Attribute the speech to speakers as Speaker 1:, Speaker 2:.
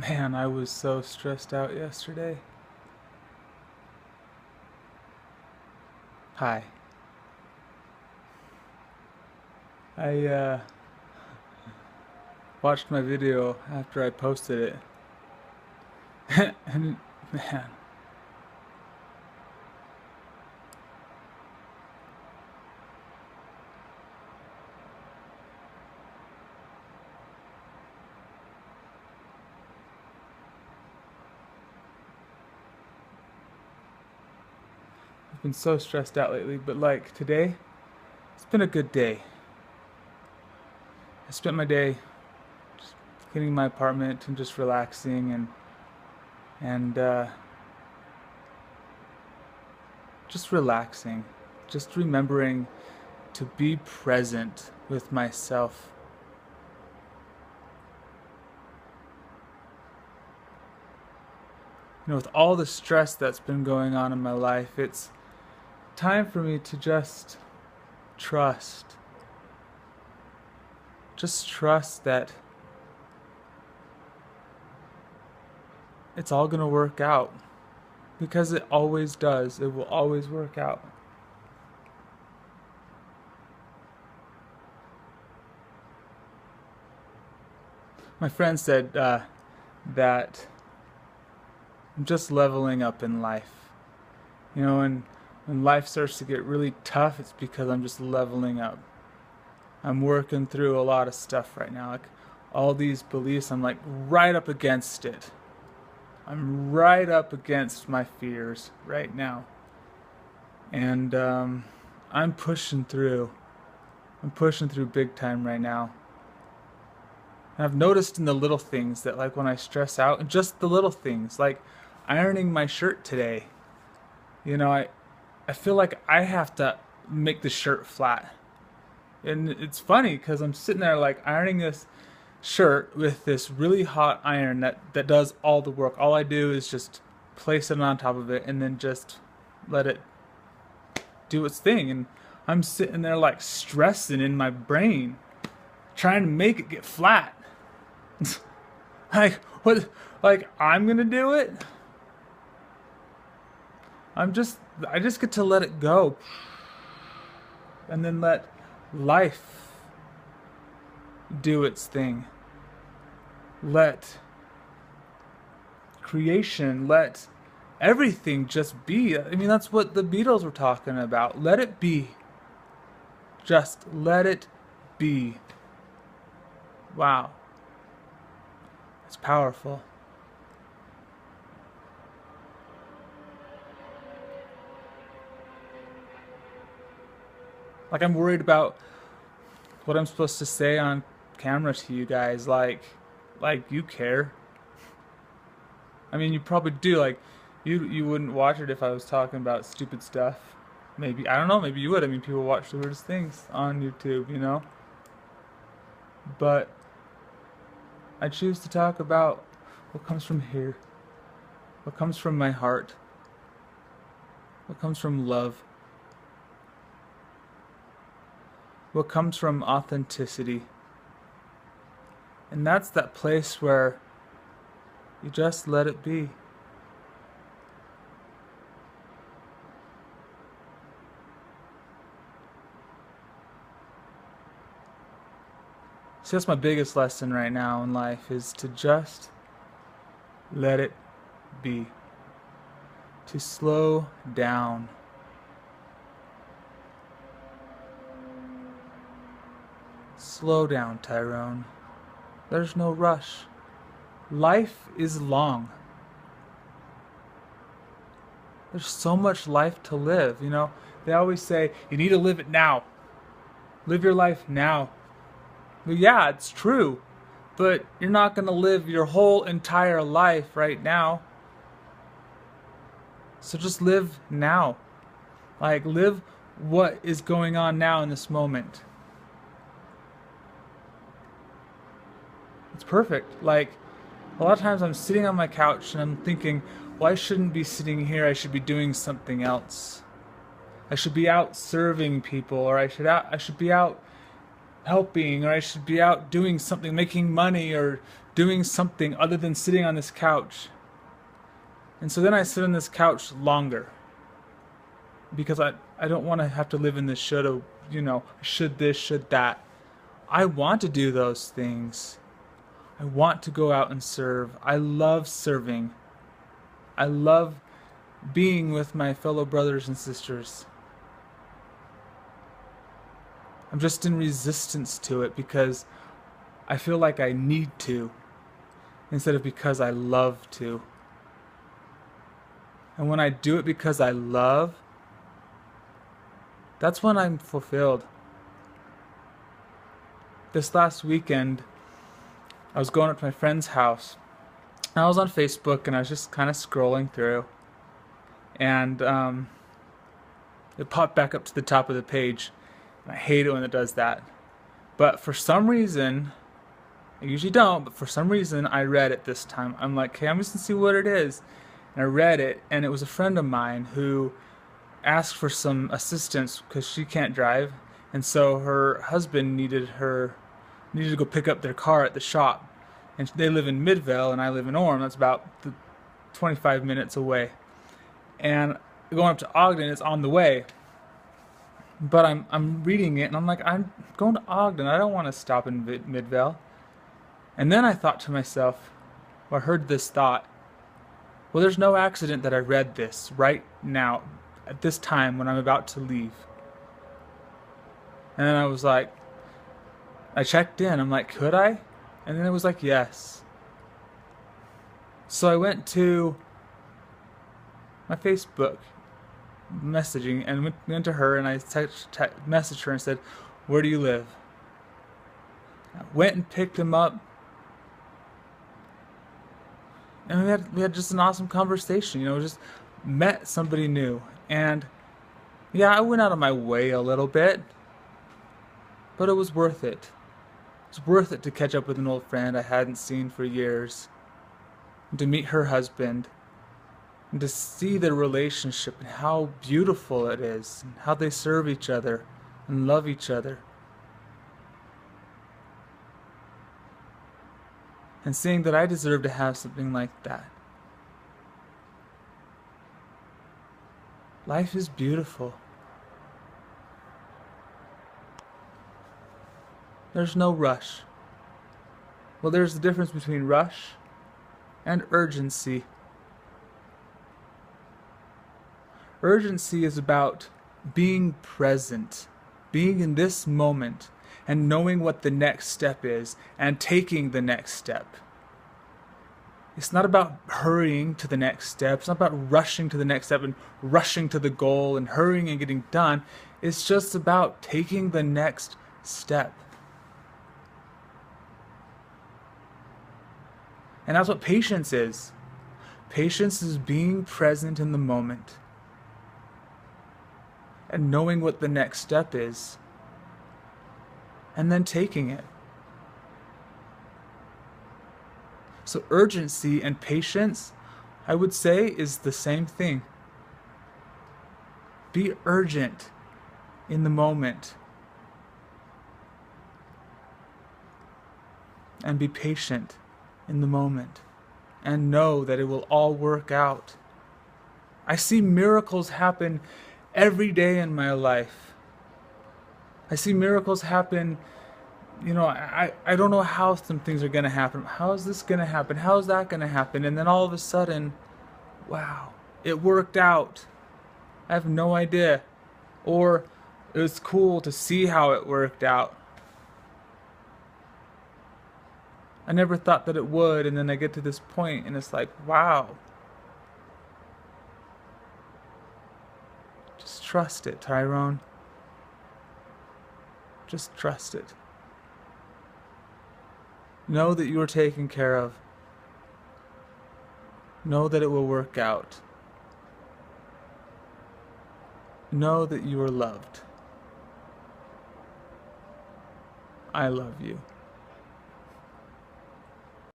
Speaker 1: Man, I was so stressed out yesterday. Hi. I watched my video after I posted it. And man, I've been so stressed out lately, but like today, it's been a good day. I spent my day just cleaning my apartment and just relaxing and just relaxing, just remembering to be present with myself. With all the stress that's been going on in my life, it's time for me to just trust. Just trust that it's all going to work out. Because it always does. It will always work out. My friend said that I'm just leveling up in life. And when life starts to get really tough, it's because I'm just leveling up. I'm working through a lot of stuff right now. Like all these beliefs, I'm like right up against it. I'm right up against my fears right now. And I'm pushing through. I'm pushing through big time right now. And I've noticed in the little things that like when I stress out, and just the little things, like ironing my shirt today. I feel like I have to make the shirt flat. And it's funny because I'm sitting there like ironing this shirt with this really hot iron that does all the work. All I do is just place it on top of it and then just let it do its thing. And I'm sitting there like stressing in my brain, trying to make it get flat. Like, what? Like, I'm gonna do it? I just get to let it go. And then let life do its thing. Let creation, let everything just be. I mean, that's what the Beatles were talking about. Let it be. Just let it be. Wow. It's powerful. Like, I'm worried about what I'm supposed to say on camera to you guys. Like you care. I mean, you probably do. Like, you wouldn't watch it if I was talking about stupid stuff. Maybe, I don't know, maybe you would. I mean, people watch the weirdest things on YouTube. But I choose to talk about what comes from here, what comes from my heart, what comes from love, what comes from authenticity. And that's that place where you just let it be. See, that's my biggest lesson right now in life, is to just let it be. To slow down. Slow down, Tyrone. There's no rush. Life is long. There's so much life to live. They always say, you need to live it now. Live your life now. Well, yeah, it's true. But you're not going to live your whole entire life right now. So just live now. Like, live what is going on now in this moment. It's perfect. Like, a lot of times I'm sitting on my couch and I'm thinking, well, I shouldn't be sitting here. I should be doing something else. I should be out serving people, or I should be out helping, or I should be out doing something, making money, or doing something other than sitting on this couch. And so then I sit on this couch longer because I don't want to have to live in this shoulda, should this, should that. I want to do those things. I want to go out and serve. I love serving. I love being with my fellow brothers and sisters. I'm just in resistance to it because I feel like I need to instead of because I love to. And when I do it because I love, that's when I'm fulfilled. This last weekend, I was going up to my friend's house. I was on Facebook and I was just kind of scrolling through. And it popped back up to the top of the page. And I hate it when it does that. But for some reason, I usually don't, but for some reason I read it this time. I'm like, okay, I'm just going to see what it is. And I read it, and it was a friend of mine who asked for some assistance because she can't drive. And so her husband needed to go pick up their car at the shop. And they live in Midvale, and I live in Orem. That's about 25 minutes away. And going up to Ogden, it's on the way. But I'm reading it, and I'm like, I'm going to Ogden. I don't want to stop in Midvale. And then I thought to myself, or heard this thought, well, there's no accident that I read this right now, at this time when I'm about to leave. And then I was like, I checked in. I'm like, could I? And then it was like, yes. So I went to my Facebook messaging and went to her, and I messaged her and said, where do you live? I went and picked him up, and we had just an awesome conversation. Just met somebody new. And yeah, I went out of my way a little bit, but it was worth it. It was worth it to catch up with an old friend I hadn't seen for years, and to meet her husband, and to see their relationship and how beautiful it is, and how they serve each other and love each other. And seeing that I deserve to have something like that. Life is beautiful. There's no rush. Well, there's the difference between rush and urgency. Urgency is about being present, being in this moment, and knowing what the next step is, and taking the next step. It's not about hurrying to the next step. It's not about rushing to the next step and rushing to the goal and hurrying and getting done. It's just about taking the next step. And that's what patience is. Patience is being present in the moment and knowing what the next step is, and then taking it. So urgency and patience, I would say, is the same thing. Be urgent in the moment, and be patient in the moment, and know that it will all work out. I see miracles happen every day in my life. I see miracles happen. I don't know how some things are going to happen. How is this going to happen? How is that going to happen? And then all of a sudden, wow, it worked out. I have no idea. Or it was cool to see how it worked out. I never thought that it would, and then I get to this point and it's like, wow. Just trust it, Tyrone. Just trust it. Know that you are taken care of. Know that it will work out. Know that you are loved. I love you.